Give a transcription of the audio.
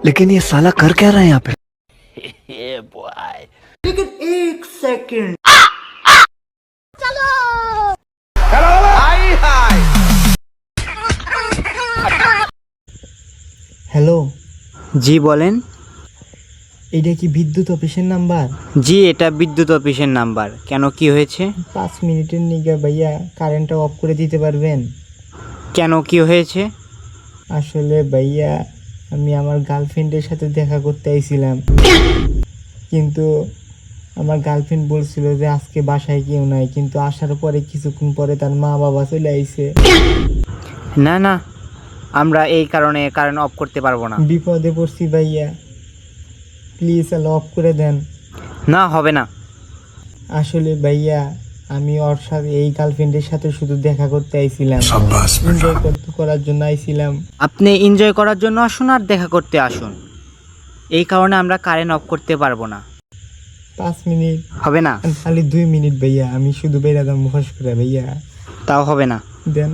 लेकिन ये साला कर क्या रहा है यहाँ पे। लेकिन एक सेकंड। হ্যালো, জি বলেন। এটা কি বিদ্যুৎ অফিসের নাম্বার? জি, এটা বিদ্যুৎ অফিসের নাম্বার। কেন, কি হয়েছে? 5 মিনিটের নিগা ভাইয়া কারেন্টটা অফ করে দিতে পারবেন? কেন, কি হয়েছে? আসলে ভাইয়া আমি আমার গার্লফ্রেন্ডের সাথে দেখা করতে আইছিলাম, কিন্তু আমার গার্লফ্রেন্ড বলছিল যে আজকে বাসায় কেউ নাই, কিন্তু আসার পরে কিছুক্ষণ পরে তার মা বাবা চলে আইছে। না না, আমরা এই কারণে কারেন্ট অফ করতে পারবো না। বিপদে পড়ছি ভাইয়া, প্লিজ অফ করে দেন। না, হবে না। আসলে ভাইয়া আমি ওর সাথে এই গার্লফ্রেন্ডের সাথে শুধু দেখা করতে আইছিলাম, এনজয় করার জন্য আইছিলাম। আপনি এনজয় করার জন্য আসুন আর দেখা করতে আসুন, এই কারণে আমরা কারেন্ট অফ করতে পারবো না। 5 মিনিট হবে না। খালি 2 মিনিট ভাইয়া, আমি শুধু বেড়া দাম মুখোশ করে ভাইয়া, তাও হবে না। দেন।